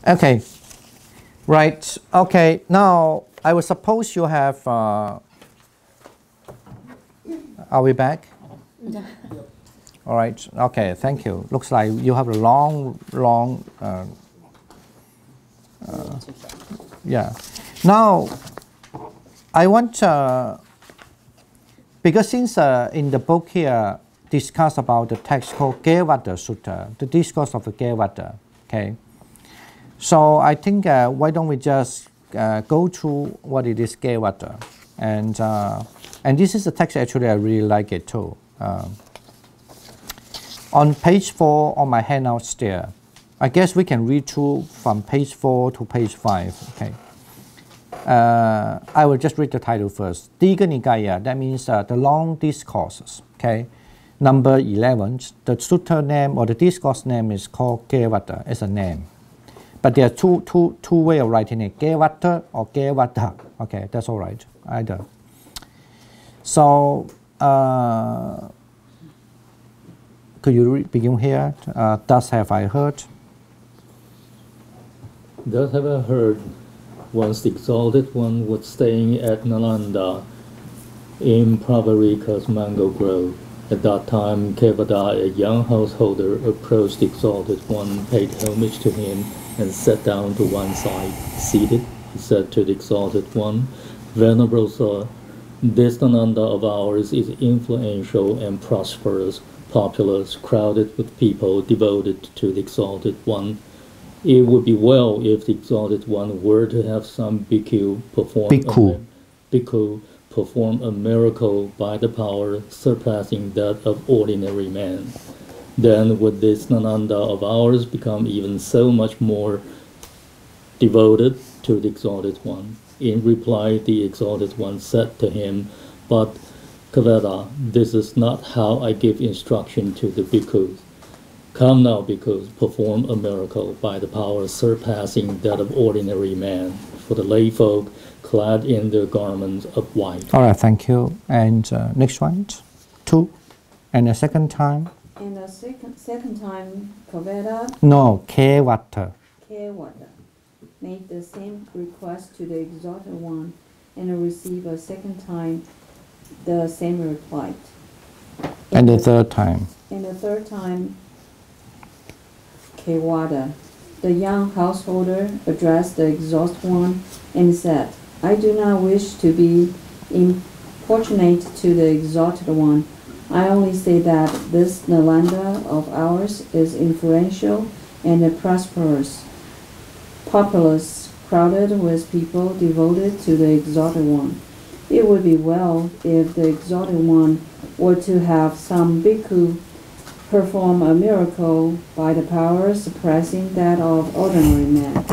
Okay, right. Okay, now I will suppose you have. Are we back? Yeah. All right. Okay. Thank you. Looks like you have a long. Yeah. Now, I want because since in the book here discuss about the text called Gevata Sutta, the discourse of the Gevata. Okay. So I think why don't we just go through what it is Gevata, and this is a text actually I really like it too. On page 4 on my handouts there, I guess we can read through from page 4 to page 5. Okay. I will just read the title first. Diga Nikaya, that means the long discourses. Okay. Number 11, the sutta name or the discourse name is called Gevata as a name. But there are two ways of writing it, Gevata or Gevata. Okay, that's all right, either. So, could you begin here? Thus have I heard. Thus have I heard, once the Exalted One was staying at Nalanda in Pravarika's mango grove. At that time, Kevada, a young householder, approached the Exalted One, paid homage to him, and sat down to one side. Seated, he said to the Exalted One, Venerable Sir, this Nalanda of ours is influential and prosperous, populous, crowded with people devoted to the Exalted One. It would be well if the Exalted One were to have some bhikkhu perform a miracle by the power surpassing that of ordinary man. Then would this Nalanda of ours become even so much more devoted to the Exalted One. In reply, the Exalted One said to him, But Kavada, this is not how I give instruction to the bhikkhus. Come now, bhikkhus, perform a miracle by the power surpassing that of ordinary man, for the lay folk clad in their garments of white. All right, thank you. And next one, 2. And the second time? And the second time, Kavada. No, Kevata. Kevada made the same request to the Exalted One and received a second time the same reply. And the third time? And the third time, Kevada, the young householder, addressed the Exalted One and said, I do not wish to be importunate to the Exalted One. I only say that this Nalanda of ours is influential and prosperous, populous, crowded with people devoted to the Exalted One. It would be well if the Exalted One were to have some bhikkhu perform a miracle by the power suppressing that of ordinary men.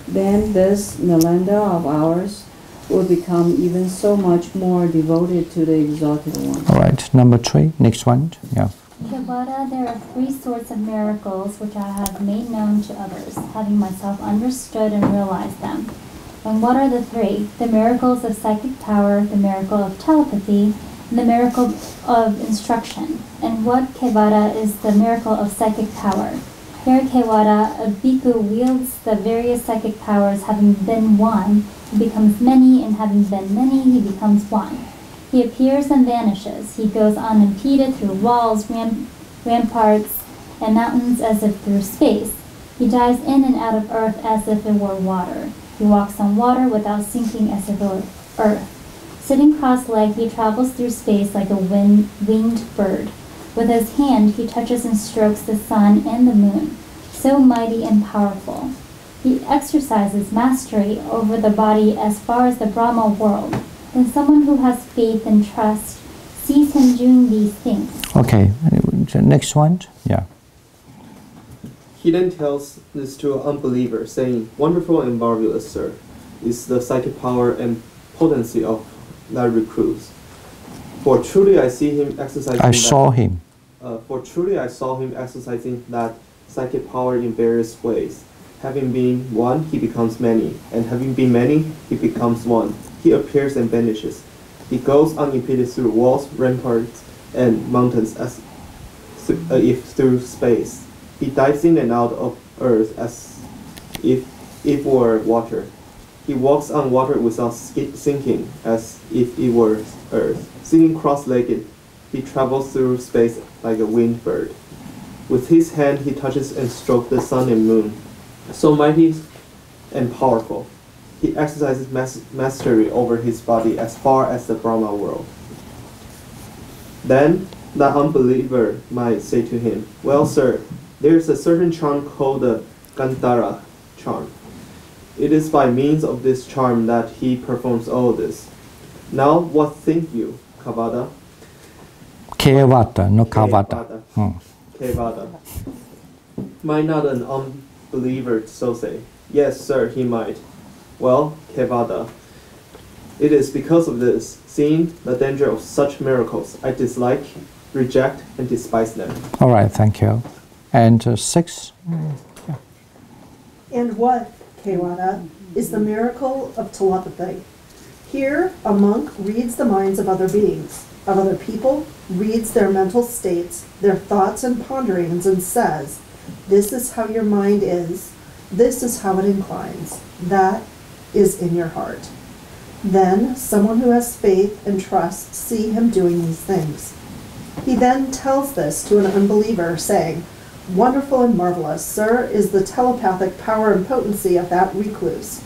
Then this Nalanda of ours will become even so much more devoted to the Exalted One. All right, number 3, next one. Yeah. Kevada, there are 3 sorts of miracles which I have made known to others, having myself understood and realized them. And what are the 3? The miracles of psychic power, the miracle of telepathy, and the miracle of instruction. And what, Kevada, is the miracle of psychic power? Here, Kevada, a bhikkhu wields the various psychic powers, having been one, he becomes many, and having been many, he becomes one. He appears and vanishes. He goes unimpeded through walls, ramparts, and mountains as if through space. He dives in and out of earth as if it were water. He walks on water without sinking as if it were earth. Sitting cross-legged, he travels through space like a winged bird. With his hand, he touches and strokes the sun and the moon, so mighty and powerful. He exercises mastery over the body as far as the Brahma world. And someone who has faith and trust sees him doing these things. Okay, next one. Yeah. He then tells this to an unbeliever, saying, Wonderful and marvelous, sir, is the psychic power and potency of that recluse. For truly I see him exercising For truly I saw him exercising that psychic power in various ways. Having been one, he becomes many, and having been many, he becomes one. He appears and vanishes. He goes unimpeded through walls, ramparts, and mountains as if through space. He dives in and out of earth as if if it were water. He walks on water without sinking, as if it were earth. Sitting cross-legged, he travels through space like a winged bird. With his hand he touches and strokes the sun and moon. So mighty and powerful, he exercises mastery over his body as far as the Brahma world. Then the unbeliever might say to him, "Well, sir, there is a certain charm called the Gandhara charm. It is by means of this charm that he performs all this. Now, what think you, Kavada?" Kevada, not Kavada. Kevada. Might not an unbeliever so say? "Yes, sir," he might. "Well, Kevada, it is because of this, seeing the danger of such miracles, I dislike, reject, and despise them." All right, thank you. And 6. And what, Kevada, is the miracle of telepathy? Here, a monk reads the minds of other beings, of other people, reads their mental states, their thoughts and ponderings, and says, "This is how your mind is, this is how it inclines, that is in your heart." Then someone who has faith and trust see him doing these things. He then tells this to an unbeliever, saying, "Wonderful and marvelous, sir, is the telepathic power and potency of that recluse.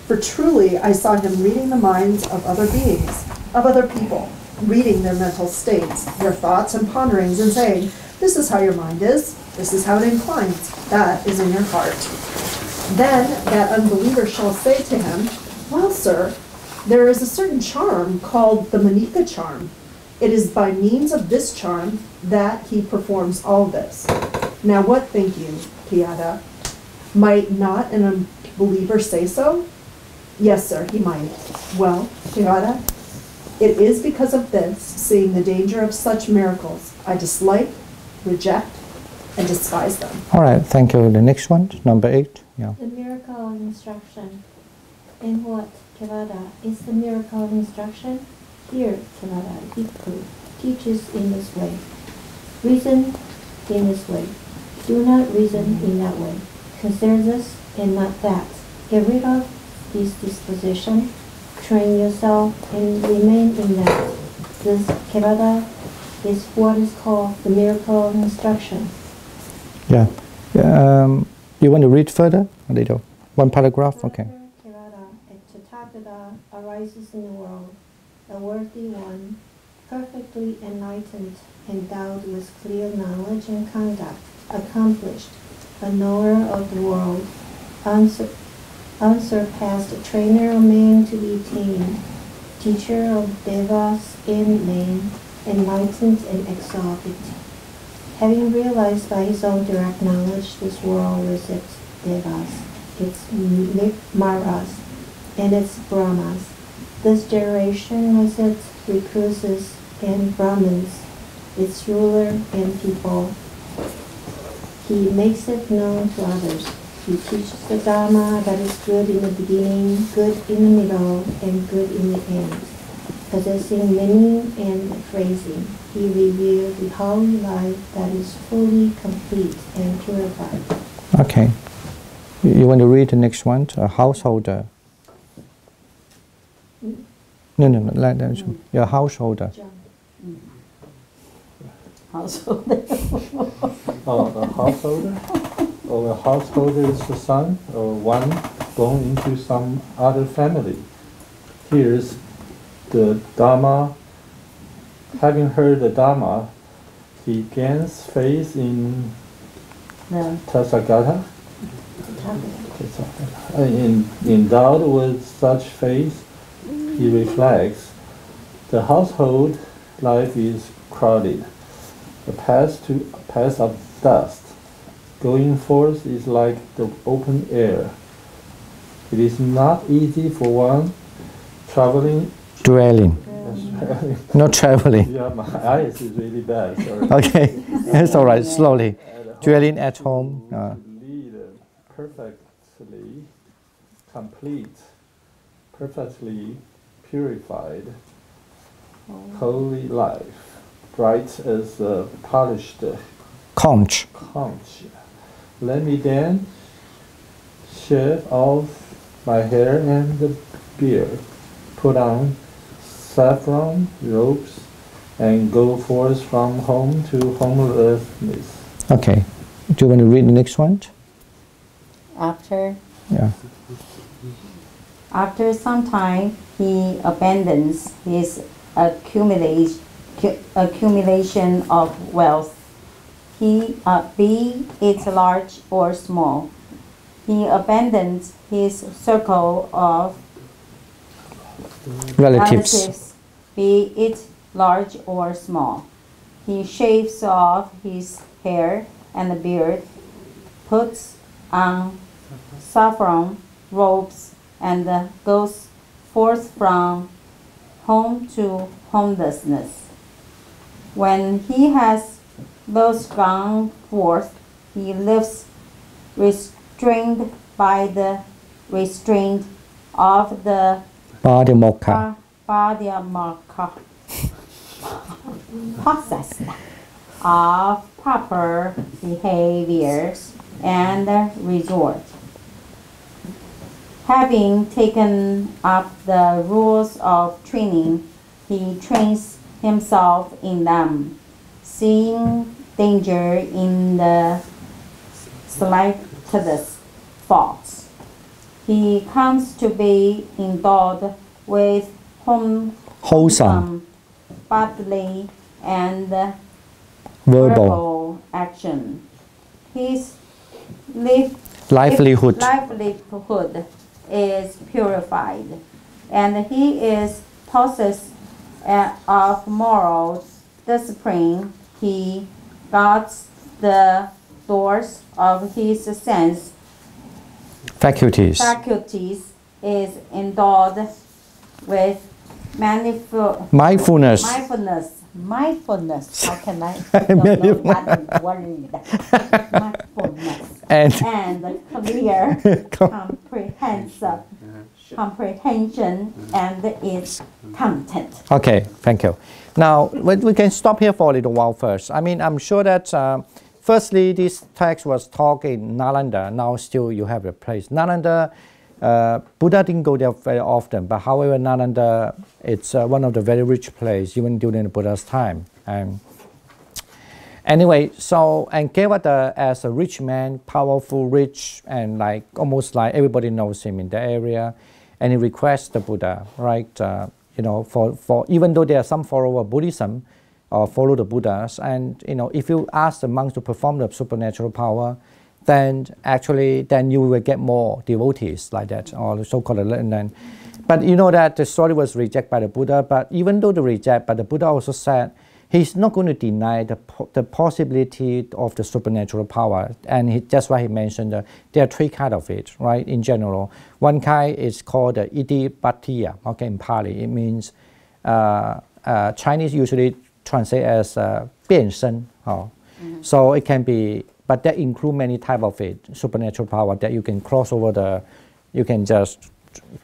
For truly I saw him reading the minds of other beings, of other people, reading their mental states, their thoughts and ponderings, and saying, 'This is how your mind is, this is how it inclines, that is in your heart.' Then that unbeliever shall say to him, 'Well, sir, there is a certain charm called the Manika charm. It is by means of this charm that he performs all this.' Now what think you, Kevada? Might not an unbeliever say so?" "Yes, sir, he might." "Well, Kevada, it is because of this, seeing the danger of such miracles, I dislike, reject, and despise them." All right, thank you. The next one, number 8. Yeah. The miracle of instruction. And what, Kevada, is the miracle of instruction? Here, Kevada, Bhikkhu teaches in this way. Reason in this way. Do not reason in that way. Consider this and not that. Get rid of this disposition. Train yourself and remain in that. This, Kevada, is what is called the miracle of instruction. Yeah. You want to read further a little? One paragraph? Okay. Kevada, a Tathagata arises in the world, a worthy one, perfectly enlightened, endowed with clear knowledge and conduct, accomplished, a knower of the world, unsurpassed trainer of men to be tamed, teacher of devas in men, enlightened and exalted. Having realized by his own direct knowledge this world with its devas, its maras, and its brahmas, this generation with its recluses and brahmins, its ruler and people, he makes it known to others. He teaches the Dharma that is good in the beginning, good in the middle, and good in the end. Possessing meaning and phrasing, he reveals the holy life that is fully complete and purified. Okay. You want to read the next one? A householder. No. Your householder. Householder. A householder? Or a householder is the son or one born into some other family. Here's the Dharma. Having heard the Dharma, he gains faith in Tathagata. Endowed with such faith, he reflects, the household life is crowded. The path of dust. Going forth is like the open air. It is not easy for one traveling. Dwelling. Not traveling. Yeah, my eyes is really bad. Sorry. Okay, that's all right. Slowly. Dwelling at home. Lead a perfectly complete, perfectly purified, holy life, bright as a polished Conch. conch. Let me then shave off my hair and the beard, put on saffron robes, and go forth from home to homelessness. Okay. Do you want to read the next one? After Yeah. After some time, he abandons his accumulation of wealth, be it large or small. He abandons his circle of Relatives. be it large or small. He shaves off his hair and beard, puts on saffron robes, and goes forth from home to homelessness. When he has thus gone forth, he lives restrained by the restraint of the Dhammadipa. Dhammadipa process of proper behavior and resort. Having taken up the rules of training, he trains himself in them, seeing danger in the slightest faults. He comes to be endowed with Wholesome. bodily and Verbal. action. His Livelihood. livelihood is purified, and he is possessed of moral discipline. He guards the doors of his sense Faculties. is endowed with Mindfulness. Mindfulness. How can I don't know that word? Mindfulness. And Clear comprehension and its content. okay, thank you. Now, we can stop here for a little while first. I mean, I'm sure that firstly, this text was taught in Nalanda. Now still you have a place. Nalanda, Buddha didn't go there very often, but however, Nalanda, it's one of the very rich places, even during the Buddha's time. Anyway, so, and Kevada as a rich man, powerful, rich, and like almost like everybody knows him in the area, and he requests the Buddha, right? You know, for even though there are some follower of Buddhism or follow the Buddhas, and you know, if you ask the monks to perform the supernatural power, then actually, then you will get more devotees like that, or the so-called enlightenment. But you know that the story was rejected by the Buddha. But even though the reject, but the Buddha also said he's not going to deny the possibility of the supernatural power. And that's why he mentioned there are three kinds of it, right? In general, one kind is called the idipatiya. Okay, in Pali, it means Chinese usually translate as 变身. So it can be. But that includes many types of it, supernatural power that you can cross over you can just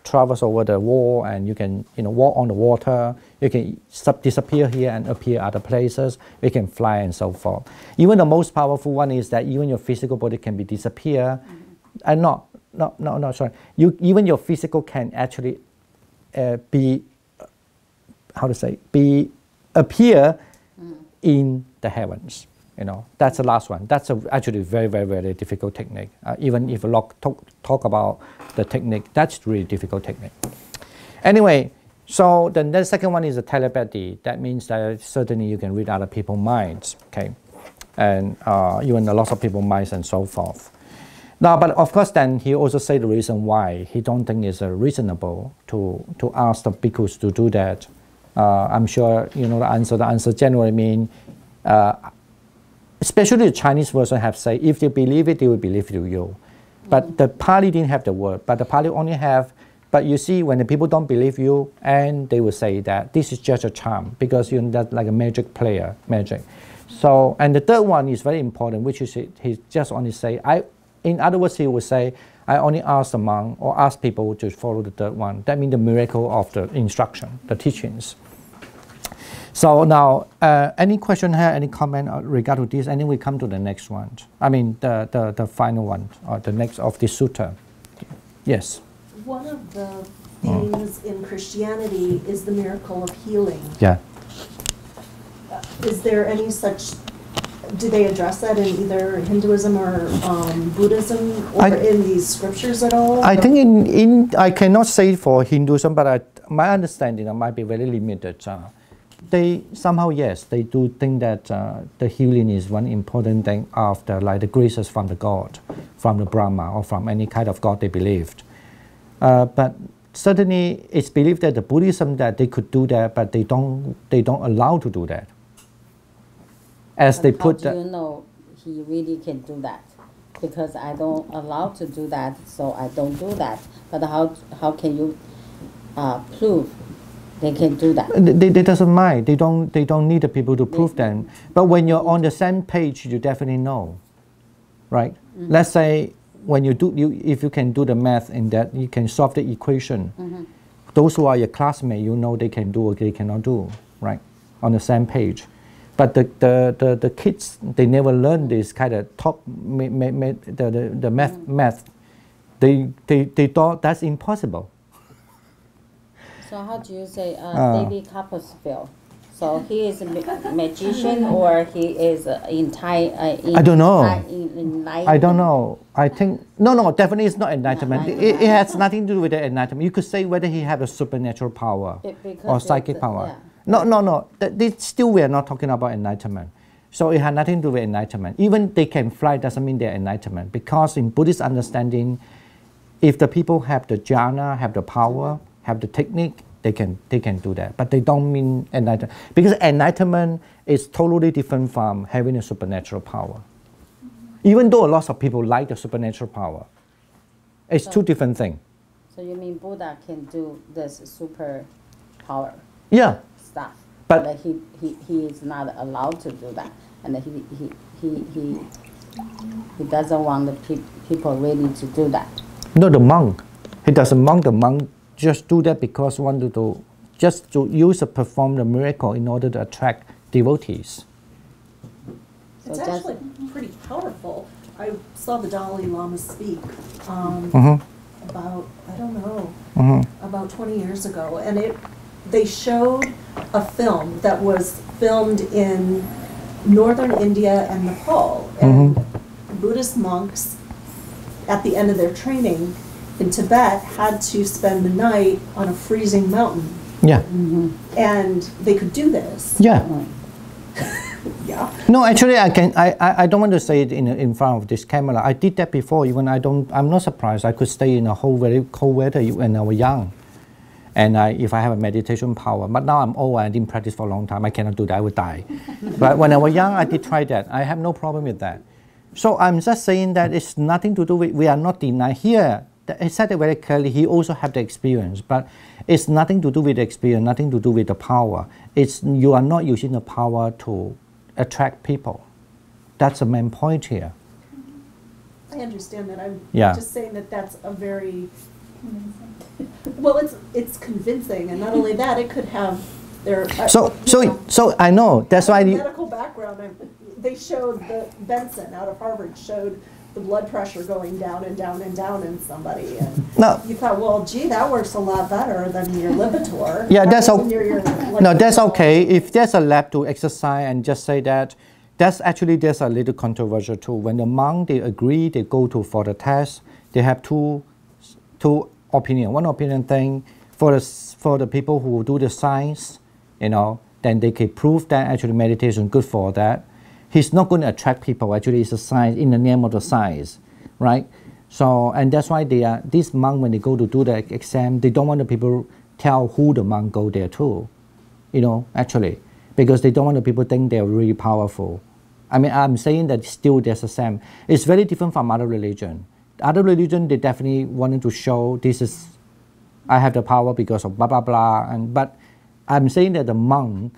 traverse over the wall, and you can walk on the water. You can disappear here and appear other places. You can fly and so forth. Even the most powerful one is that even your physical body can be disappear, and sorry. Even your physical can actually appear in the heavens. That's the last one. That's actually very, very, very difficult technique. Even if you talk about the technique, that's really difficult technique. Anyway, so the second one is the telepathy. That means that certainly you can read other people's minds, okay? And even a lot of people's minds and so forth. Now, but of course, then he also say the reason why he don't think it's reasonable to ask the bhikkhus to do that. I'm sure you know the answer. The answer generally means, especially the Chinese version have said, if they believe it, they will believe you. But the Pali didn't have the word, but the Pali only have, but you see when the people don't believe you, and they will say that this is just a charm, because you're not like a magic. So, and the third one is very important, which is he just only say, in other words, he would say, I only ask the monk or ask people to follow the third one. That means the miracle of the instruction, the teachings. So now, any question here, any comment regarding this? And then we come to the next one. I mean, the final one, or the next of this sutta. Yes. One of the themes in Christianity is the miracle of healing. Yeah. Is there any such, do they address that in either Hinduism or Buddhism or in these scriptures at all? I think I cannot say for Hinduism, but my understanding might be very limited. They somehow, yes, they do think that the healing is one important thing after, like the graces from the God, from the Brahma, or from any kind of God they believed. But certainly, it's believed that the Buddhism that they could do that, but they don't allow to do that. As they put. How do you know he really can do that? Because I don't allow to do that, so I don't do that. But how can you prove they can do that? They doesn't mind. They don't need the people to prove them. But when you're on the same page, you definitely know, right? Mm-hmm. Let's say when if you can do the math in that, you can solve the equation. Mm-hmm. Those who are your classmates, you know they can do or they cannot do, right? On the same page. But the kids, they never learn this kind of top the math. They thought that's impossible. So how do you say David Copperfield? So he is a magician or he is I don't know. I don't know. I think no, definitely it's not enlightenment. It has nothing to do with the enlightenment. You could say whether he has a supernatural power or psychic power. Yeah. No. Still, we are not talking about enlightenment. So it has nothing to do with enlightenment. Even they can fly doesn't mean they're enlightenment. Because in Buddhist understanding, if the people have the jhana, have the power, have the technique, they can do that. But they don't mean enlightenment. Because enlightenment is totally different from having a supernatural power. Even though lots of people like the supernatural power, it's two different things. So you mean Buddha can do this super power? Yeah. Stuff, but he is not allowed to do that, and he doesn't want the people really to do that. No, the monk, he doesn't want the monk just do that because wanted to just to use to perform the miracle in order to attract devotees. It's actually pretty powerful. I saw the Dalai Lama speak about, I don't know, about 20 years ago, and they showed a film that was filmed in northern India and Nepal, and Buddhist monks at the end of their training in Tibet had to spend the night on a freezing mountain. Yeah. And they could do this. Yeah. Yeah. No, actually, I don't want to say it in front of this camera. I did that before. Even I'm not surprised. I could stay in a whole very cold weather when I was young. And if I have a meditation power, but now I'm old and I didn't practice for a long time, I cannot do that, I would die. But when I was young, I did try that. I have no problem with that. So I'm just saying that it's nothing to do with, we are not denying here. He said it very clearly, he also had the experience, but it's nothing to do with the experience, nothing to do with the power. You are not using the power to attract people. That's the main point here. I understand that. I'm Yeah. just saying that that's a very... Well, it's convincing, and not only that, it could have their So I know that's why medical background. They showed Benson out of Harvard showed the blood pressure going down and down and down in somebody, and you thought, well, gee, that works a lot better than your Lipitor. Yeah, that's okay. No, that's okay. If there's a lab to exercise and just say that, there's a little controversial too. When the monk they agree, they go for the test. They have two opinion. One opinion thing for the people who do the science, then they can prove that actually meditation good for that. He's not going to attract people. Actually, it's a science in the name of the science, right? So, and that's why these monks, when they go to do the exam, they don't want the people tell who the monk go there to, actually, because they don't want the people think they're really powerful. I mean, I'm saying that still there's a same. It's very different from other religion. Other religion, they definitely wanted to show I have the power because of blah, blah, blah. But I'm saying that the monk,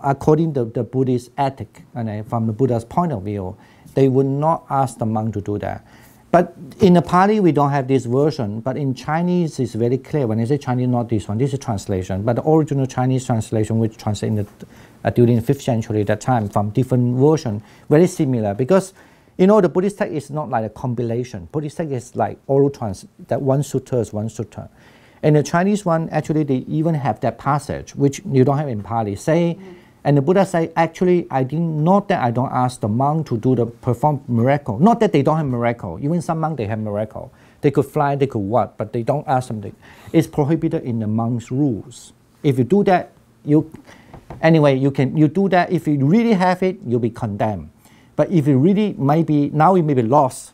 according to the Buddhist ethic, and from the Buddha's point of view, they would not ask the monk to do that. But in the Pali, we don't have this version. But in Chinese, it's very clear. When I say Chinese, not this one. This is translation. But the original Chinese translation, which translated during the 5th century, that time, from different version, very similar. Because You know, the Buddhist text is not like a compilation. Buddhist text is like oral that one sutta is one sutta. And the Chinese one, actually, they even have that passage, which you don't have in Pali. Say, and the Buddha say, actually, I don't ask the monk to perform miracle. Not that they don't have miracle. Even some monks, they have miracle. They could fly, they could what, but they don't ask something. It's prohibited in the monk's rules. If you do that, you do that. If you really have it, you'll be condemned. But if you really now you may be lost.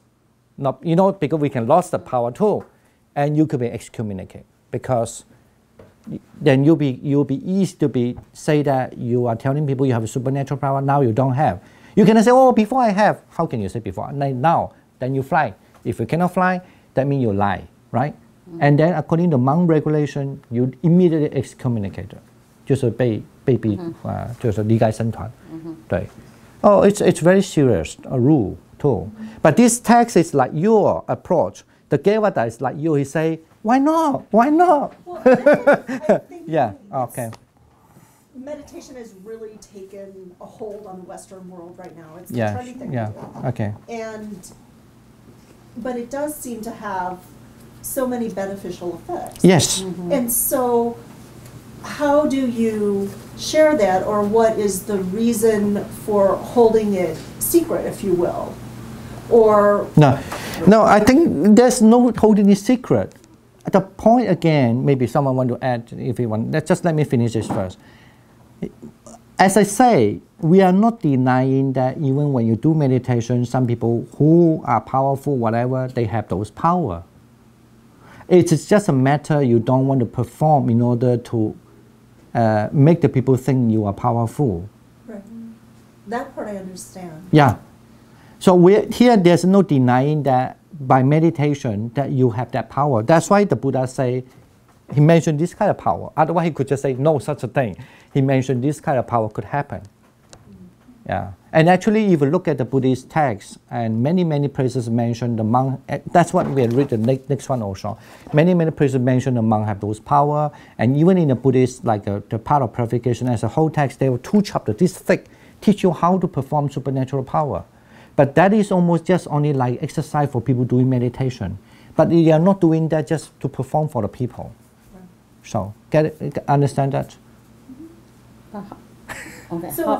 Not, because we can lose the power too. And you could be excommunicated. Because then you'll be easy to say that you are telling people you have a supernatural power, now you don't have. You cannot say, oh, before I have. How can you say before? Now, then you fly. If you cannot fly, that means you lie, right? And then according to monk regulation, you immediately excommunicated. 就是被逼就是离开僧团。对。Oh, it's very serious, a rule too. But this text is like your approach. The Gevada is like you. He say, why not? Why not? Well, I think yeah. Okay. Meditation has really taken a hold on the Western world right now. It's the Yeah. trendy thing Yeah. to do. Okay. But it does seem to have so many beneficial effects. Yes. And so, how do you share that, or what is the reason for holding it secret, if you will? Or no, I think there's no holding it secret. The point again, maybe someone want to add if you want. Just let me finish this first. As I say, we are not denying that even when you do meditation, some people who are powerful, whatever, they have those power. It's just a matter you don't want to perform in order to make the people think you are powerful. right. That part I understand. Yeah. So here there's no denying that by meditation that you have that power. That's why the Buddha say, he mentioned this kind of power. Otherwise he could just say no such a thing. He mentioned this kind of power could happen. Yeah. And actually if you look at the Buddhist text, and many places mention the monk, that's what we read the next one also. Many places mention the monk have those power, and even in the Buddhist, like the part of purification as a whole text, there were 2 chapters this thick, teach you how to perform supernatural power. But that is almost just only like exercise for people doing meditation. But they are not doing that just to perform for the people. Right. So, understand that? Okay. So,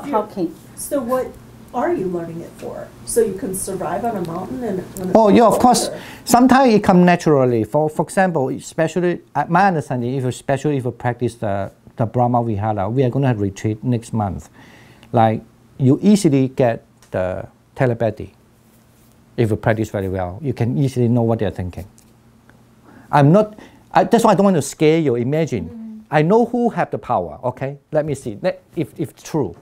so what are you learning it for? So you can survive on a mountain and when it's of course. Sometimes it comes naturally. For example, especially my understanding, especially if you practice the Brahma Vihara, we are going to have retreat next month. Like you easily get the telepathy. If you practice very well, you can easily know what they're thinking. That's why I don't want to scare you. Imagine, I know who have the power. Okay, let me see. If it's true,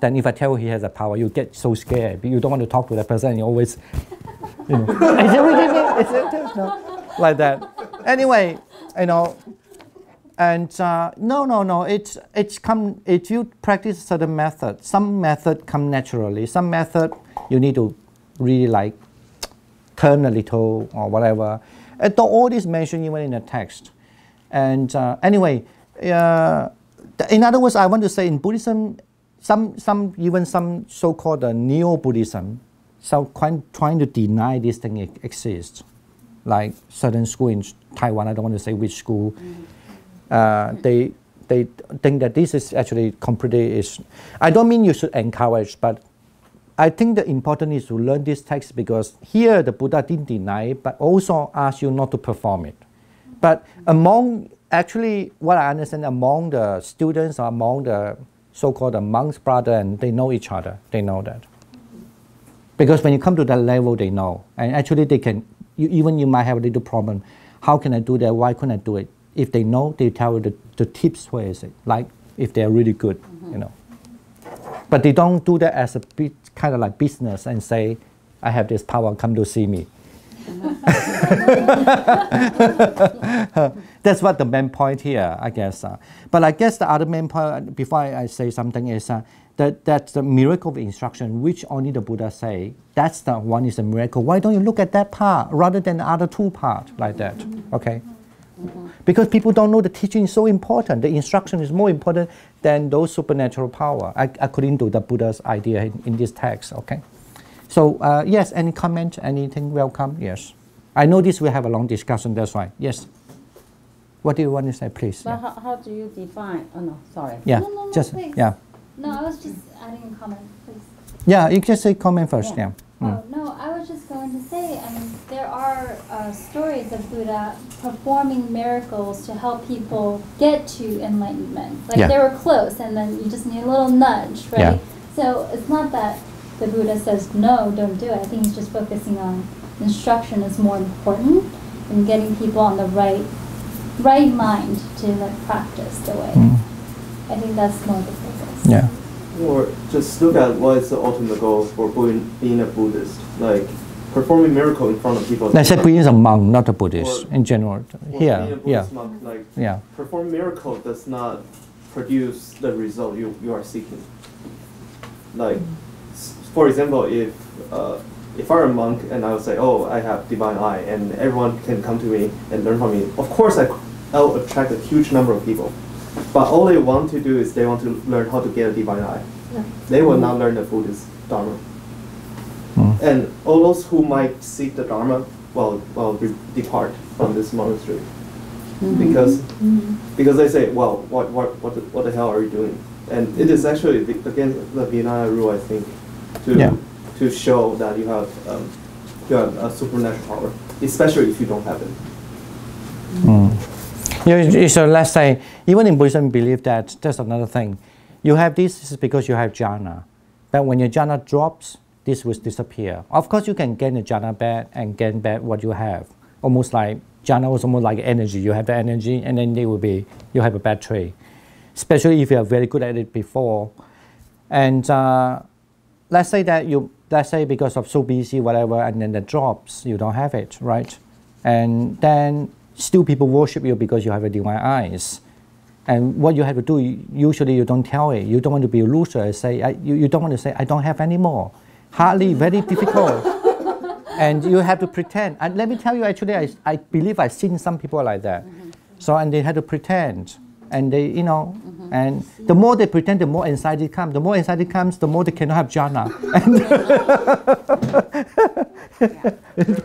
then if I tell you he has the power, you get so scared. You don't want to talk to that person. You always, is it really me? Is it no? Like that. Anyway, and no. It's come if you practice a certain method. Some method come naturally. Some method you need to really like turn a little or whatever. All this mentioned even in the text. And anyway, in other words, I want to say in Buddhism, some so-called neo-Buddhism, trying to deny this thing exists. Like certain school in Taiwan, I don't want to say which school. They think that this is actually completely I don't mean you should encourage, but I think the important is to learn this text because here the Buddha didn't deny it, but also asked you not to perform it. But actually what I understand among the students or among the so-called monks, brother, and they know each other, they know that. Because when you come to that level, they know. And actually they can, you might have a little problem. How can I do that? Why couldn't I do it? If they know, they tell you the tips, where is it? Like if they're really good, But they don't do that as a kind of like business and say, I have this power, come to see me. That's what the main point here, I guess. But I guess the other main point, before I say something, is that's the miracle of instruction, which only the Buddha say. That's the one is a miracle. Why don't you look at that part rather than the other 2 parts like that? Okay. Because people don't know the teaching is so important. The instruction is more important than those supernatural power, according to the Buddha's idea in this text. Okay, So yes, any comment, anything, welcome, yes. I know this will have a long discussion, that's why, yes. What do you want to say, please? But Yeah, how do you define? Oh no, sorry. yeah. No, Just, please. yeah. No, I was just adding a comment, please. Yeah, you just say comment first, yeah. Oh, no, I was just going to say, I mean, there are stories of Buddha performing miracles to help people get to enlightenment. Like Yeah. they were close, and then you just need a little nudge, right? Yeah. So it's not that the Buddha says, no, don't do it. I think he's just focusing on instruction is more important and getting people on the right mind to like practice the way. I think that's more the focus. Yeah. Or just look at what is the ultimate goal for being a Buddhist. Like performing miracle in front of people. Let's say being a monk, not a Buddhist, in general. Or Here, being a yeah, Buddhist monk, like yeah. performing miracle does not produce the result you are seeking. Like, for example, if I'm a monk and I would say, oh, I have divine eye, and everyone can come to me and learn from me, of course I'll attract a huge number of people. But all they want to do is they want to learn how to get a divine eye. Yeah. They will not learn the Buddhist Dharma. And all those who might seek the Dharma will depart from this monastery. Because they say, well, what the hell are you doing? And it is actually against the Vinaya rule, I think, to show that you have a supernatural power, especially if you don't have it. So let's say, even in Buddhism, believe that that's another thing. You have this is because you have jhana. But when your jhana drops, this will disappear. Of course, you can gain the jhana back and gain back what you have. Almost like, jhana was almost like energy. You have the energy, and then you have a battery. Especially if you are very good at it before. And let's say because of so busy, whatever, and then it drops, you don't have it, right? And then still people worship you because you have a divine eyes. And what you have to do, usually you don't tell it. You don't want to be a loser and say, you don't want to say, I don't have any more. Hardly, very difficult. And you have to pretend. And let me tell you, actually, I believe I've seen some people like that. So, and they had to pretend. And they, and the more they pretend, the more anxiety comes. The more anxiety comes, the more they cannot have jhana.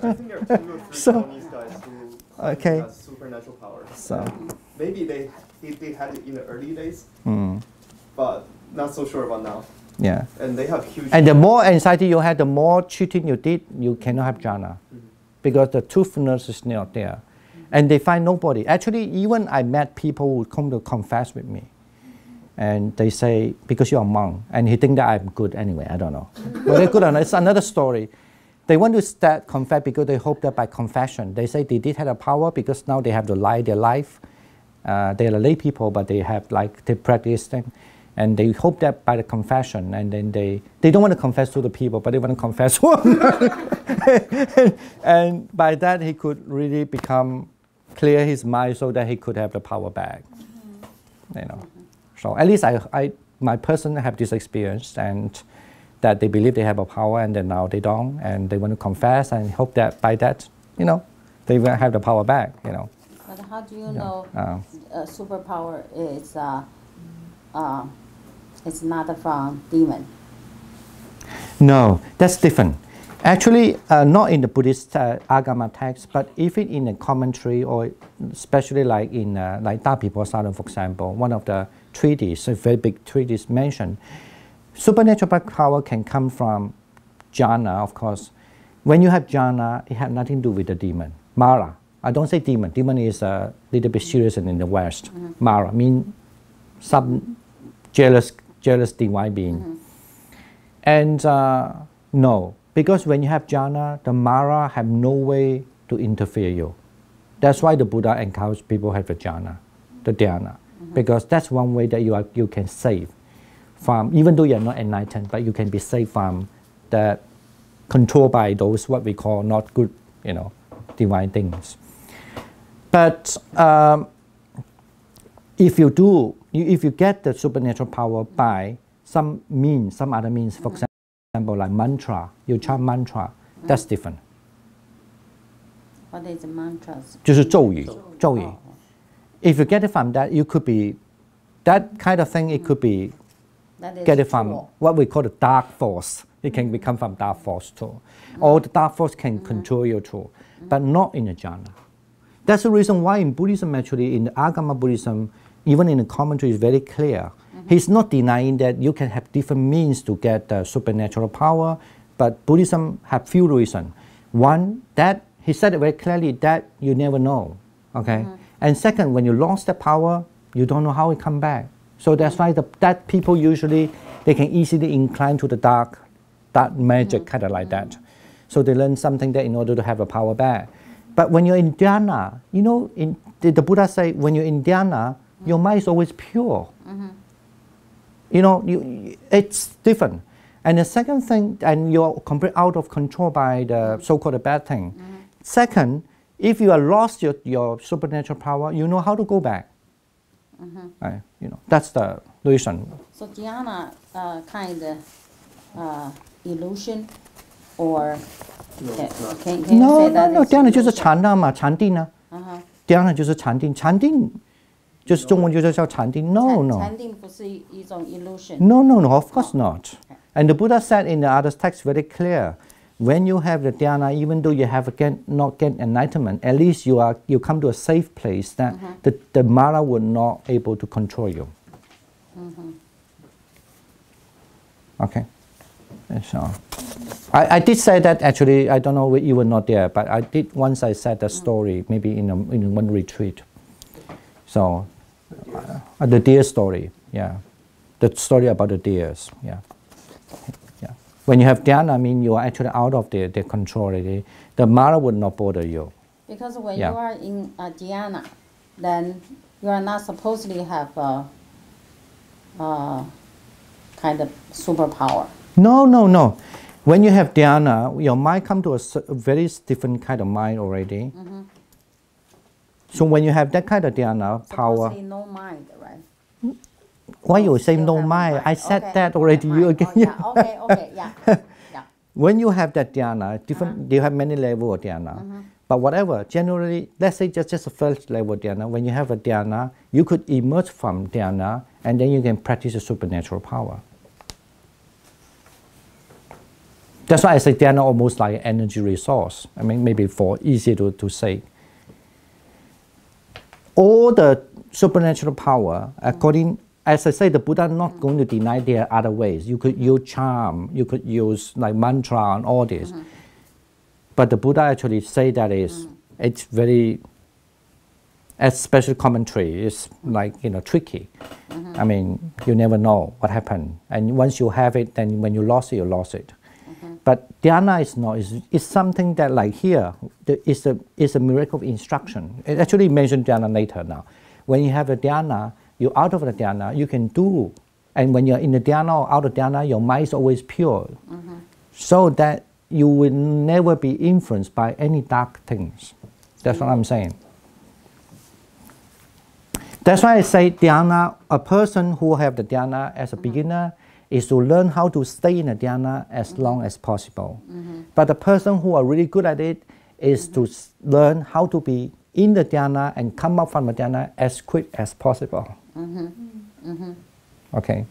I think there are 2 or 3 Chinese guys who have supernatural power. So maybe they had it in the early days, but not so sure about now. Yeah. And they have huge. And the more anxiety you have, the more cheating you did, you cannot have jhana, because the truthfulness is not there. And they find nobody. Actually, even I met people who come to confess with me. And they say, because you're a monk, and he think that I'm good anyway, I don't know. Well, they're good or not, it's another story. They want to start confess because they hope that by confession, they say they did have a power because now they have to lie their life. They are lay people, but they have they practice things. And they hope that by the confession, and then they don't want to confess to the people, but they want to confess one. and by that, he could really clear his mind so that he could have the power back. So at least my person have this experience, and that they believe they have a power, and then now they don't, and they want to confess and hope that by that, they will have the power back. But how do you know superpower is it's not from demon? No, that's different. Actually, not in the Buddhist Agama text, but even in a commentary, or especially like in Dhammadipa, for example, one of the treatises, a very big treatise mentioned, supernatural power can come from jhana, of course. When you have jhana, it has nothing to do with the demon. Mara. I don't say demon. Demon is a little bit serious in the West. Mara means some jealous divine being. And no. Because when you have jhana, the Mara have no way to interfere you. That's why the Buddha encouraged people to have the jhana, the dhyana. Because that's one way that you can save from, even though you're not enlightened, but you can be saved from the control by those what we call not good, divine things. But if you get the supernatural power by some other means, for example, like mantra, you chant mantra, that's different. What is the mantras? 就是咒语. If you get it from that, you could be, that kind of thing, it could be get it from what we call the dark force. It can become from dark force too. Or the dark force can control you too, but not in a jhana. That's the reason why in Buddhism, actually, in the Agama Buddhism, even in the commentary, is very clear. He's not denying that you can have different means to get supernatural power, but Buddhism have few reasons. One, that he said it very clearly that you never know, okay? And second, when you lost the power, you don't know how it come back. So that's why that people usually, they can easily incline to the dark magic, kind of like that. So they learn something that in order to have a power back. But when you're in dhyana, you know, the Buddha say, when you're in dhyana, your mind is always pure. You know, it's different. And the second thing, and you're completely out of control by the so-called bad thing. Second, if you are lost your supernatural power, you know how to go back. You know, that's the reason. So dhyana kind of illusion, or can you say that? No, dhyana 就是禅定嘛，禅定啊。dhyana 就是禅定，禅定就是中文就是叫禅定。No. 禅定不是一种 illusion. No, of course not. And the Buddha said in the other text very clear, when you have the dhyana, even though you have not get enlightenment, at least you come to a safe place that the Mara would not able to control you. Okay. So I did say that actually. I don't know you were not there, but I did once. I said the story maybe in one retreat. So the deer story, yeah, the story about the deers, yeah. When you have dhyana, I mean you are actually out of their control already. The Mara would not bother you. Because when you are in dhyana, then you are not supposed to have a kind of superpower. No. When you have dhyana, your mind comes to a very different kind of mind already. So when you have that kind of dhyana power, no mind, right? Why you say no mind? I said that already. You again. Okay, yeah. When you have that dhyana, different. You have many levels of dhyana. But whatever, generally, let's say just the first level of dhyana. When you have a dhyana, you could emerge from dhyana, and then you can practice a supernatural power. That's why I say dhyana almost like an energy resource. I mean, maybe for easy to say. All the supernatural power, according, as I say, the Buddha not going to deny there are other ways. You could use charm, you could use like mantra and all this. But the Buddha actually say that it's very, as special commentary, it's like, tricky. I mean, you never know what happened. And once you have it, then when you lost it, you lost it. But dhyana is not, it's something that like here, it's a miracle of instruction. It actually mentioned dhyana later now. When you have a dhyana, you're out of the dhyana, you can do. And when you're in the dhyana or out of dhyana, your mind is always pure. So that you will never be influenced by any dark things. That's what I'm saying. That's why I say dhyana, a person who have the dhyana as a beginner is to learn how to stay in the dhyana as long as possible. But the person who are really good at it is to learn how to be in the dhyana and come up from the dhyana as quick as possible. Okay?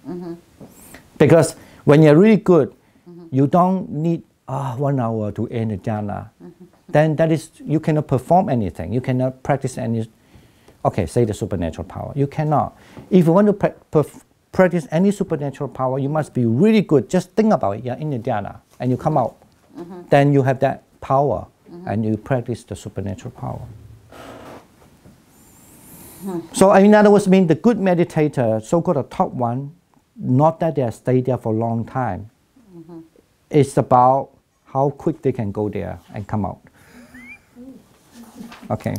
Because when you're really good, you don't need 1 hour to end the dhyana. Then that is, you cannot perform anything. You cannot practice any, say the supernatural power. You cannot. If you want to practice any supernatural power, you must be really good. Just think about it. You're in the dhyana and you come out. Then you have that power and you practice the supernatural power. So in other words, the good meditator, so-called the top one, not that they stay there for a long time. It's about how quick they can go there and come out. Okay.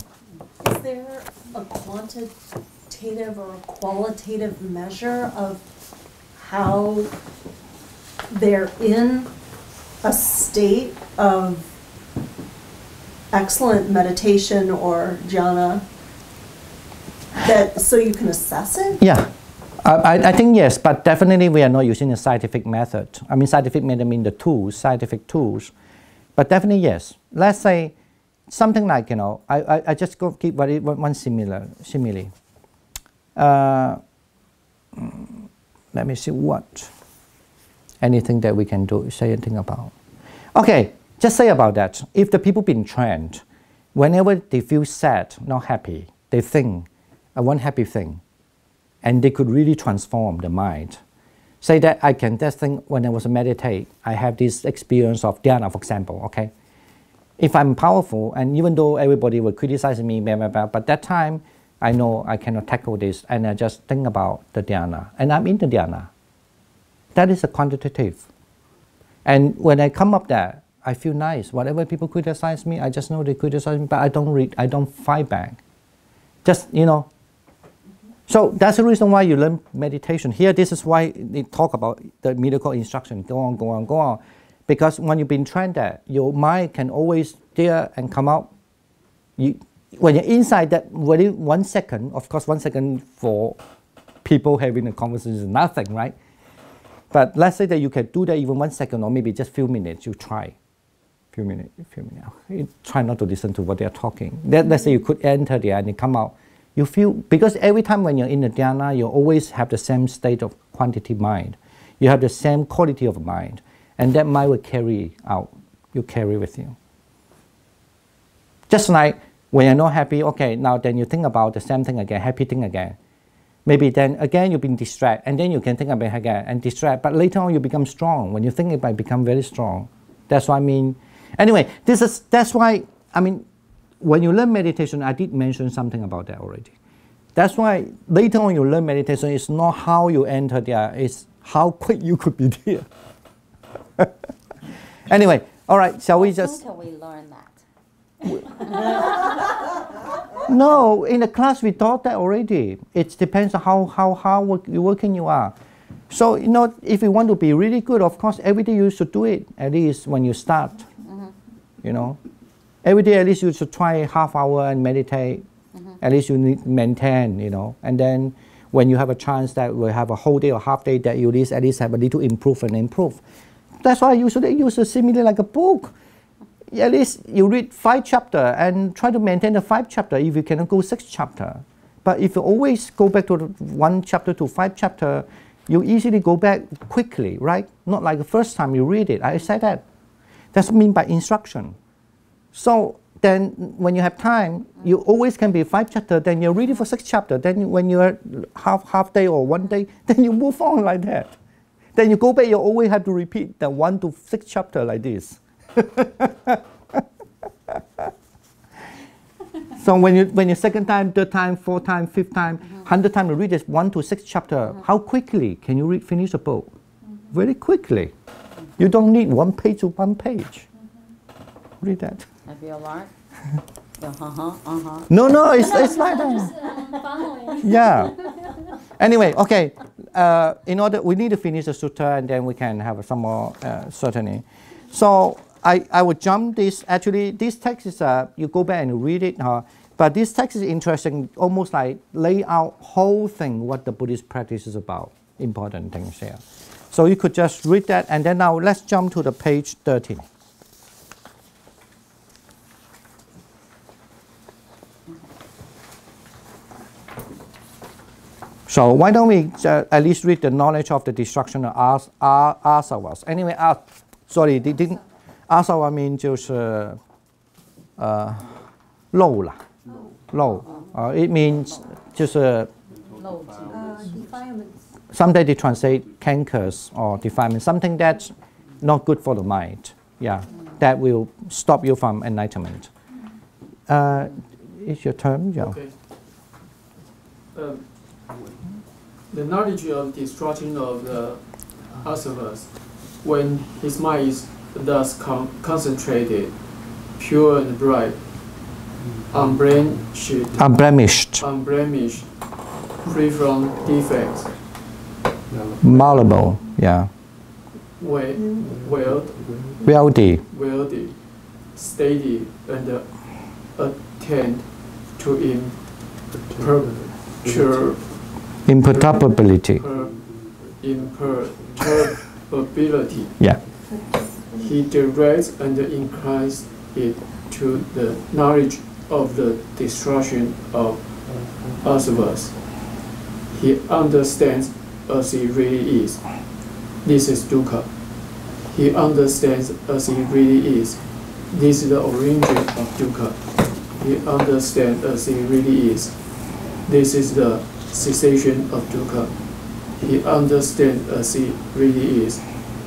Is there a quantitative or a qualitative measure of how they're in a state of excellent meditation or jhana, that so you can assess it? Yeah. I think yes, but definitely we are not using a scientific method. Scientific method means the tools, scientific tools. But definitely yes. Let's say something like, I just go keep one simile. Let me see what. Anything that we can do, say anything about. Okay, just say about that. If the people been trained, whenever they feel sad, not happy, they think one happy thing, and they could really transform the mind. Say that I can just think when I was meditate, I have this experience of dhyana, for example, okay? If I'm powerful, and even though everybody will criticize me, blah, blah, blah, but that time, I know I cannot tackle this, and I just think about the dhyana, and I'm in the dhyana. That is a quantitative. And when I come up there, I feel nice. Whatever people criticize me, I just know they criticize me, but I don't fight back. Just, you know. So that's the reason why you learn meditation. Here, this is why they talk about the miracle instruction. Go on, go on, go on. Because when you've been trained there, your mind can always there and come out. When you're inside that, within 1 second, of course 1 second for people having a conversation is nothing, right? But let's say that you can do that even 1 second or maybe just few minutes, you try. Few minutes. You try not to listen to what they're talking. Let's say you could enter there and you come out. You feel, because every time when you're in the dhyana, you always have the same state of quantity mind. You have the same quality of mind. And that mind will carry out. You carry with you. Just like when you're not happy, okay, now then you think about the same thing again, happy thing again. Maybe then again you've been distracted, and then you can think about it again and distract. But later on you become strong. When you think about it, become very strong. That's what I mean. Anyway, that's why, I mean, when you learn meditation, I did mention something about that already. That's why later on you learn meditation, it's not how you enter there, it's how quick you could be there. Anyway, all right, shall we just... How can we learn that? No, in the class we taught that already. It depends on how working you are. So, you know, if you want to be really good, of course, every day you should do it, at least when you start. You know, every day at least you should try half hour and meditate. At least you need to maintain, you know. And then when you have a chance that will have a whole day or half day that you at least have a little improve. That's why I usually use a simile like a book. At least you read 5 chapters and try to maintain the 5 chapters if you cannot go 6 chapters. But if you always go back to 1 chapter to 5 chapters, you easily go back quickly, right? Not like the first time you read it. I said that. That's what I mean by instruction. So then when you have time, you always can be 5 chapters, then you're reading for 6 chapters. Then when you're half day or 1 day, then you move on like that. Then you go back, you always have to repeat the 1 to 6 chapter like this. So when you second time, third time, fourth time, fifth time, 100 times you read this 1 to 6 chapter, how quickly can you finish a book? Very quickly. You don't need 1 page to 1 page. Read that. Have you learned? No, it's like that. Yeah. Anyway, okay. We need to finish the sutta and then we can have some more certainty. So I would jump this. Actually, this text is you go back and read it. But this text is interesting. Almost like lay out whole thing what the Buddhist practice is about. Important things here. So you could just read that, and then now let's jump to the page 13. So why don't we at least read the knowledge of the destruction of asavas? Anyway, sorry, didn't asava mean 就是漏啦，漏，it means 就是 Sometimes they translate cankers or defilement, something that's not good for the mind. Yeah, that will stop you from enlightenment. It's your turn, yeah. Okay. The knowledge of destruction of the asavas, when his mind is thus concentrated, pure and bright, unblemished, free from defects, malleable, yeah, wealthy, steady, and attend to imperturbability. Yeah. He directs and inclines it to the knowledge of the destruction of asavas. He understands as he really is. This is dukkha. He understands as he really is. This is the origin of dukkha. He understands as he really is. This is the cessation of dukkha. He understands as he really is.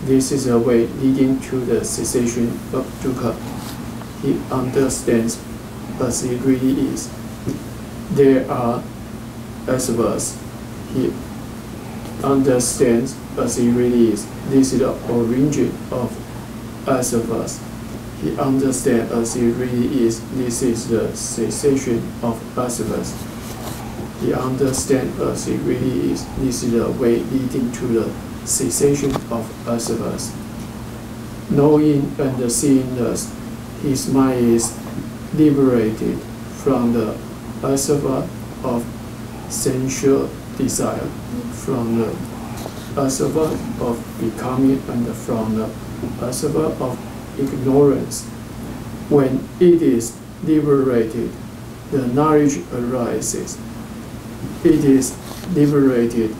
This is a way leading to the cessation of dukkha. He understands as he really is. There are asavas. He understands as he really is. This is the origin of asavas. He understands as he really is. This is the cessation of asavas. He understands as he really is. This is the way leading to the cessation of asavas. Knowing and seeing thus, his mind is liberated from the asava of sensual desire, from the asava of becoming, and from the asava of ignorance. When it is liberated, the knowledge arises. It is liberated,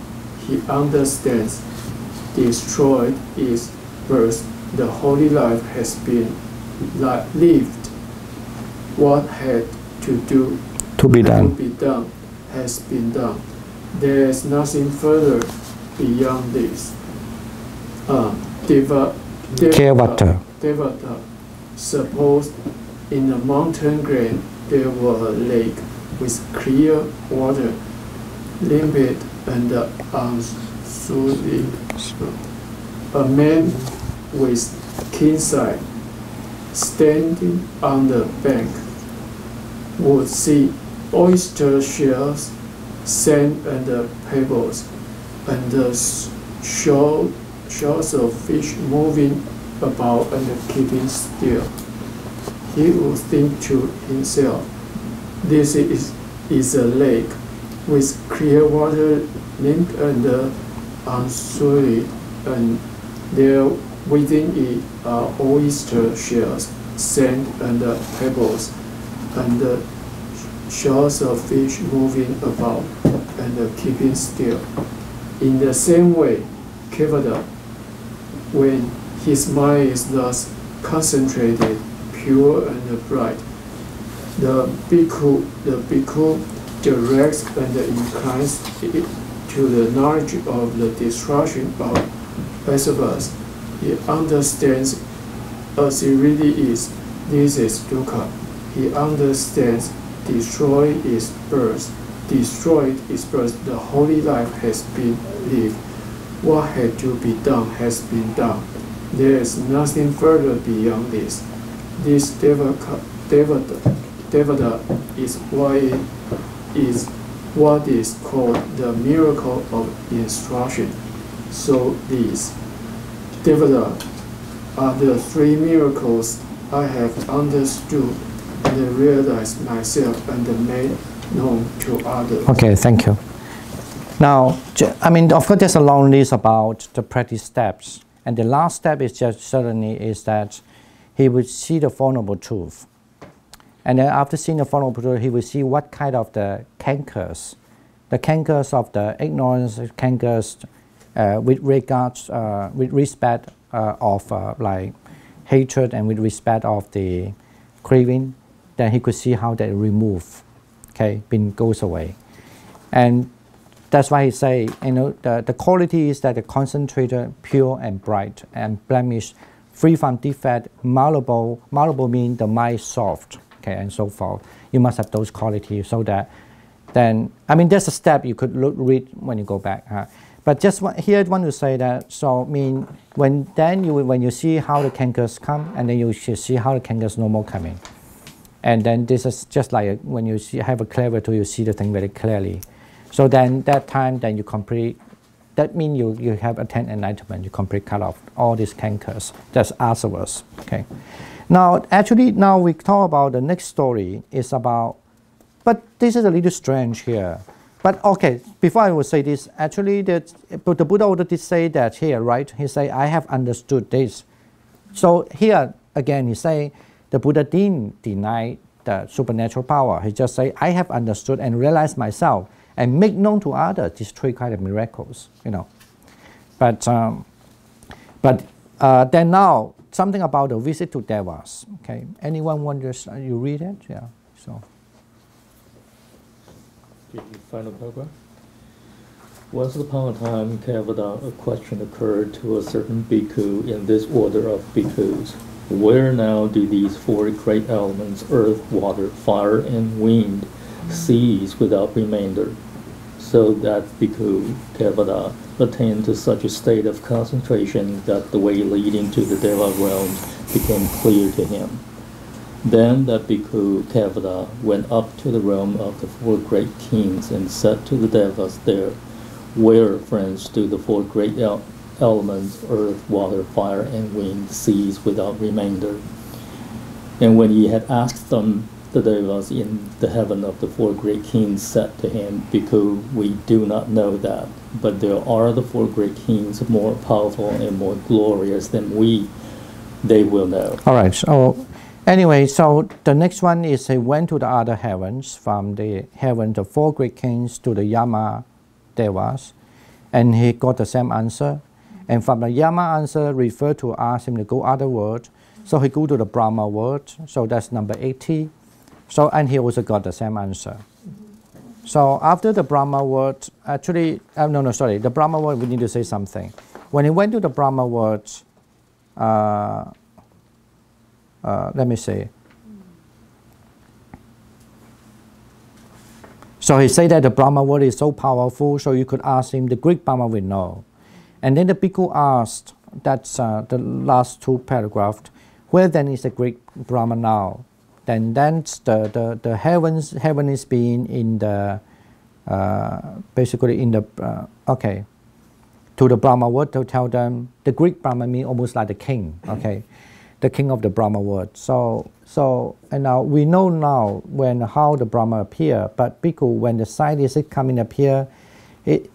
he understands, destroyed is birth. The holy life has been lived. What had to be done has been done. There is nothing further beyond this. Devata. Suppose in a mountain glen there were a lake with clear water, limpid and unsullied. A man with keen sight, standing on the bank, would see oyster shells, sand and pebbles, and the shores of fish moving about and keeping still. He would think to himself, this is a lake with clear water, limpid and unsullied, and there within it are oyster shells, sand and pebbles, and the shores of fish moving about and keeping still. In the same way, Kevada, when his mind is thus concentrated, pure and bright, the bhikkhu directs and inclines it to the knowledge of the destruction of asavas. He understands as he really is. This is dukkha. He understands destroyed is birth. Destroyed is birth. The holy life has been lived. What had to be done has been done. There is nothing further beyond this. This devata is what is called the miracle of instruction. So these devata are the three miracles I have understood and realized myself and made known to others. Okay, thank you. Now, I mean, of course, there's a long list about the practice steps, and the last step is just certainly is that he would see the Four Noble Truths, and then after seeing the Four Noble Truths, he would see what kind of the cankers of the ignorance, cankers with regards, with respect of like hatred and with respect of the craving. Then he could see how they remove, okay, goes away, and that's why he say, you know, the quality is that the concentrated, pure and bright and blemished, free from defect, malleable. Malleable means the mind soft, okay, and so forth. You must have those qualities so that then, I mean, there's a step you could read when you go back. But just here I want to say that, so I mean, when you see how the cankers come, and then you should see how the cankers no more coming. And then this is just like when you have a clever tool, you see the thing very clearly. So then that time, then you complete, that means you have attained enlightenment, you complete cut off all these cankers. That's asavas, okay. Now, actually, now we talk about the next story is about, but this is a little strange here. But okay, before I will say this, actually, the Buddha already did say that here, right? He say, I have understood this. So here, again, he say, the Buddha didn't deny the supernatural power. He just say, I have understood and realized myself. and make known to others these three kind of miracles, you know. But then now, something about the visit to Devas. Okay, anyone wonders? You read it, yeah. So. The final paragraph. Once upon a time, Kevada, a question occurred to a certain bhikkhu in this order of bhikkhus. Where now do these four great elements, earth, water, fire, and wind, cease without remainder? So that bhikkhu, Kevada, attained to such a state of concentration that the way leading to the Deva realms became clear to him. Then that bhikkhu, Kevada, went up to the realm of the four great kings and said to the Devas there, where, friends, do the four great elements, earth, water, fire, and wind, cease without remainder? And when he had asked them, the Devas in the heaven of the four great kings said to him, Bhikkhu, we do not know that, but there are the four great kings more powerful and more glorious than we. They will know. All right. So anyway, so the next one is he went to the other heavens, from the heaven of four great kings to the Yama Devas, and he got the same answer. And from the Yama answer referred to ask him to go other world. So he go to the Brahma world. So that's number 80. So and he also got the same answer. So after the Brahma world, actually, the Brahma world, we need to say something. When he went to the Brahma world, let me see. So he said that the Brahma word is so powerful, so you could ask him, the Greek Brahma will know. And then the Bhikkhu asked, that's the last two paragraphs, where then is the Greek Brahma now? Then that's the heaven is being in the, basically in the, okay, to the Brahma word to tell them, the Greek Brahma means almost like the king, okay, the king of the Brahma word. So and now we know now how the Brahma appear, but Bhikkhu, when the scientists come in appear,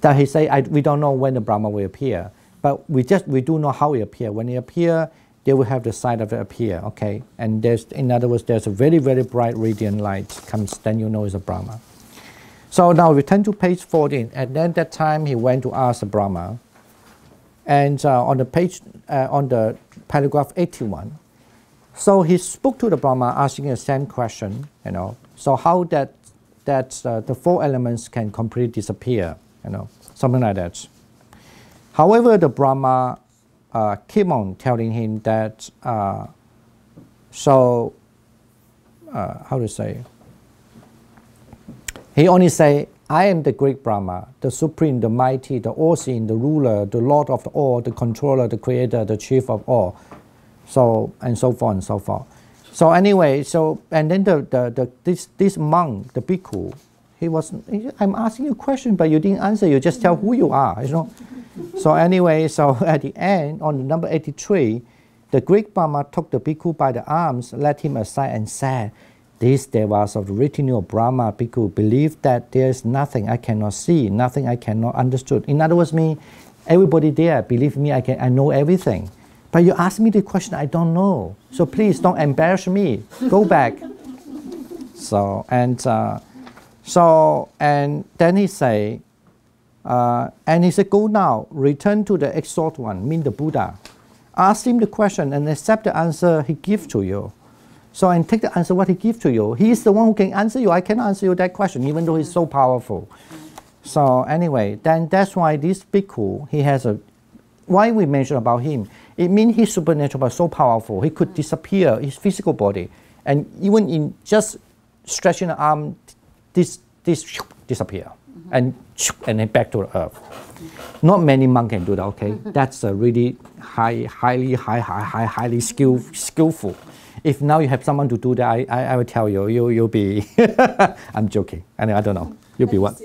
that he say we don't know when the Brahma will appear, but we do know how it appear. When it appear, they will have the sight of it appear, okay. And there's, in other words, there's a very very bright radiant light comes, then you know it's a Brahma. So now we turn to page 14, and then that time he went to ask the Brahma, and on the page on the paragraph 81. So he spoke to the Brahma asking the same question, you know, so how that the four elements can completely disappear, you know, something like that. However, the Brahma keep on telling him that, how to say, he only say, I am the great Brahma, the supreme, the mighty, the all-seeing, the ruler, the lord of all, the controller, the creator, the chief of all. So, and so forth and so forth. So anyway, so, and then this monk, the bhikkhu, I'm asking you a question, but you didn't answer, you just tell who you are, you know. So anyway, so at the end, on number 83, the Greek Brahma took the bhikkhu by the arms, led him aside and said, these devas of the retinue of Brahma, bhikkhu, believe that there is nothing I cannot see, nothing I cannot understood. In other words, everybody there, believe me, I know everything. But you ask me the question I don't know. So please don't embarrass me. Go back. So and then he say, go now, return to the exalted one, mean the Buddha. Ask him the question and accept the answer he gives to you. So and take the answer what he gives to you. He is the one who can answer you. I cannot answer you that question, even though he's so powerful. So anyway, then that's why this bhikkhu, he has a, why we mention about him, it means he's supernatural but so powerful. He could disappear his physical body, and even in just stretching the arm, this disappear, and then back to the earth. Not many monks can do that. Okay, that's a really highly skillful. If now you have someone to do that, I will tell you, you'll be. I'm joking. I don't know. You'll be what?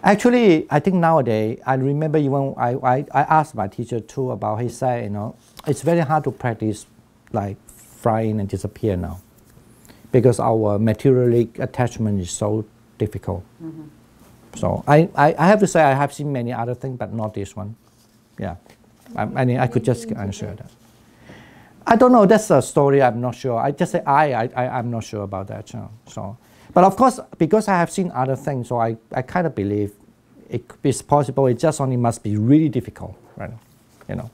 Actually, I think nowadays, I remember even I asked my teacher too about, he said, you know, it's very hard to practice like flying and disappear now, because our materialistic attachment is so difficult. So I have to say I have seen many other things, but not this one. Yeah, I mean, I could just answer that. I don't know, that's a story, I'm not sure. I just say I'm not sure about that. So But of course, because I have seen other things, so I kind of believe it is possible. It just only must be really difficult, right? You know.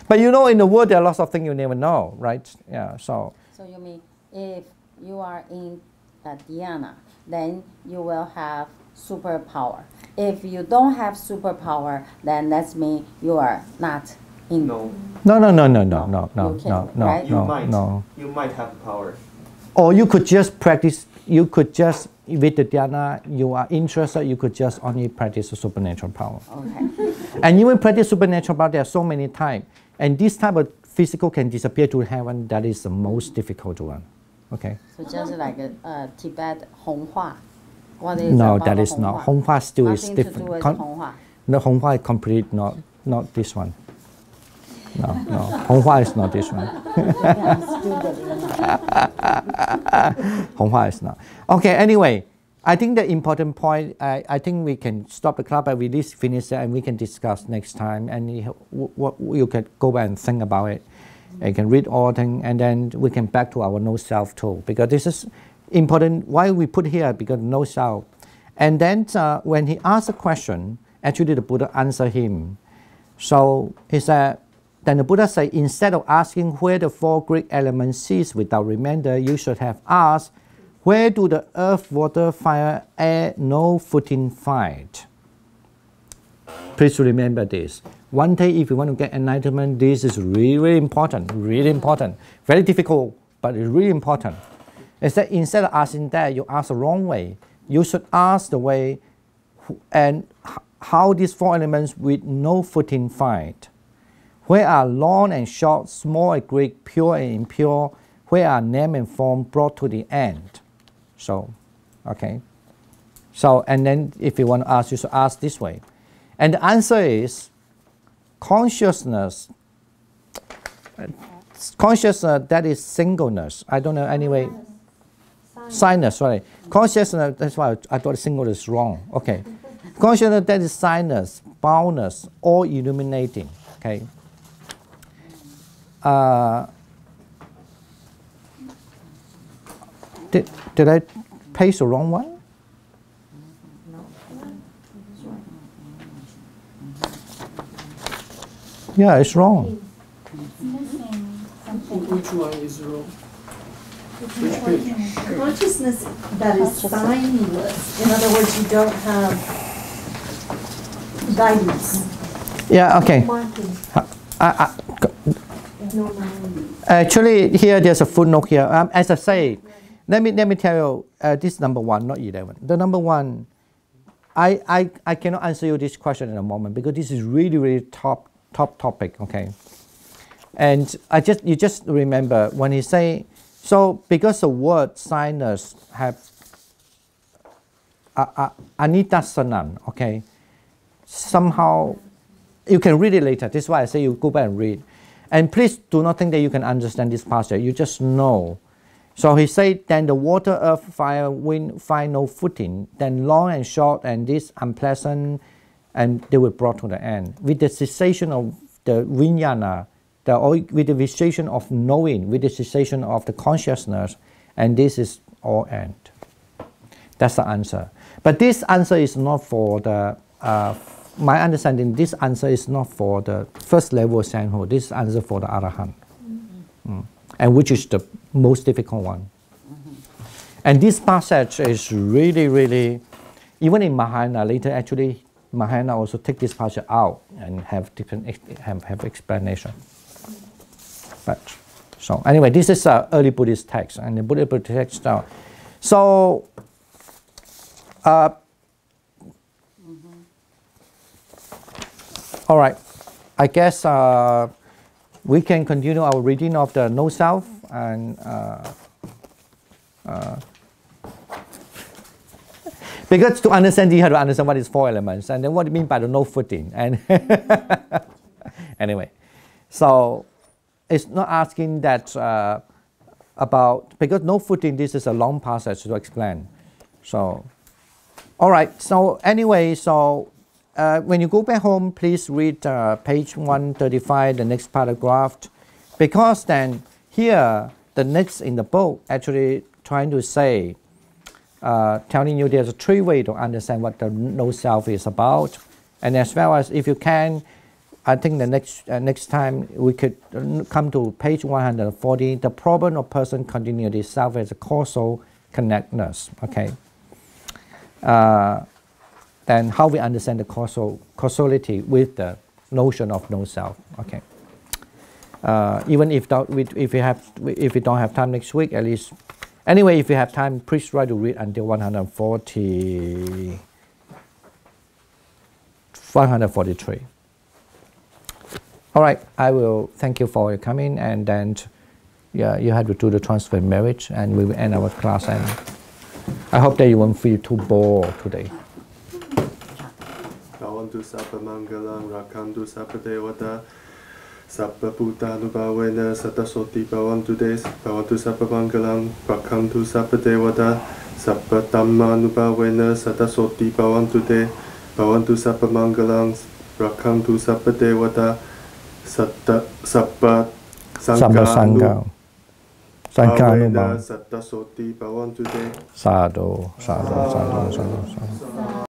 But you know, in the world, there are lots of things you never know, right? Yeah. So you mean if you are in dhyana, then you will have superpower. If you don't have superpower, then that's mean you are not in. No. No. Right? You might have power. Or you could just practice. You could just with the dhyana you are interested. You could just only practice the supernatural power. Okay. And you will practice supernatural power. There are so many types, and this type of physical can disappear to heaven. That is the most difficult one. Okay. So just like Tibet Honghua. What is No, about that is not. Honghua still is Nothing to do different. with Honghua. No, Honghua is complete, not this one. No, Honghua is not this one. Honghua is not. Okay, anyway, I think the important point, I think we can stop the class, but we just finish it and we can discuss next time. And you can go back and think about it. You can read all things, and then we can back to our no self too, because this is important. Why we put here? Because no self. And then when he asked a question, actually the Buddha answered him. So he said, then the Buddha said, instead of asking where the four great elements cease without remainder, you should have asked, where do the earth, water, fire, air, no footing find? Please remember this. One day, if you want to get enlightenment, this is really, really important. Really important. Very difficult, but it's really important. It's that instead of asking that, you ask the wrong way. You should ask the way and how these four elements with no footing find. Where are long and short, small and great, pure and impure? Where are name and form brought to the end? So, okay. So, and then if you want to ask, you should ask this way. And the answer is consciousness. Consciousness, that is singleness. I don't know, anyway. Sinus, sorry. Consciousness, that's why I thought singleness is wrong. Okay. Consciousness, that is sinus, boundless, all illuminating. Okay. Did I paste the wrong one? Yeah, it's wrong. It's missing something. Which one is wrong? Which page? Consciousness that is signless. In other words, you don't have guidance. Yeah, okay. Marking. No marking. Actually, here there's a footnote here. As I say, let me tell you, this is number 1, not 11. The number 1, I cannot answer you this question in a moment because this is really, really top topic, okay? And you just remember when he say, so because the word sinus have anitasanan, okay? Somehow, you can read it later. This is why I say you go back and read. And please do not think that you can understand this passage. You just know. So he said, then the water, earth, fire, wind find no footing. Then long and short and this unpleasant, and they were brought to the end. With the cessation of the vijnana, with the cessation of knowing, with the cessation of the consciousness, and this is all end. That's the answer. But this answer is not for the, my understanding, this answer is not for the first level Sanho. This answer for the Arahant. And which is the most difficult one. And this passage is really, really, even in Mahayana, later actually, Mahayana also take this passage out and have different have explanation. But so anyway, this is an early Buddhist text, and the Buddhist text now. So all right, I guess we can continue our reading of the No Self and because to understand, you have to understand what is 4 elements and then what do you mean by the no footing. And anyway, so it's not asking that about, because no footing, this is a long passage to explain. So, all right, so anyway, so when you go back home, please read page 135, the next paragraph, because then here, the next in the book actually trying to say, telling you there's 3 ways to understand what the no self is about, and as well as if you can, I think the next time we could come to page 140, the problem of person continuity self as a causal connectedness. Okay. Then how we understand the causality with the notion of no self. Okay. Even if we don't have time next week, at least. Anyway, if you have time, please try to read until 143. All right, I will thank you for your coming, and then you have to do the transfer marriage, and we will end our class. And I hope that you won't feel too bored today. Bhavantu Sabba Mangalam Rakantu Sabba Devata Sabba Bhutanubhavena Satasoti Bhavantu Des Bhavantu Sabba Mangalam Rakantu Sabba Devata Sabba Dhammanubhavena Satasoti Bhavantu De Bhavantu Sabba Mangalam Rakantu Sabba Devata Sabba Sangha Satasoti Bhavantu De. Sadhu, sadhu, sadhu, sadhu, sadhu.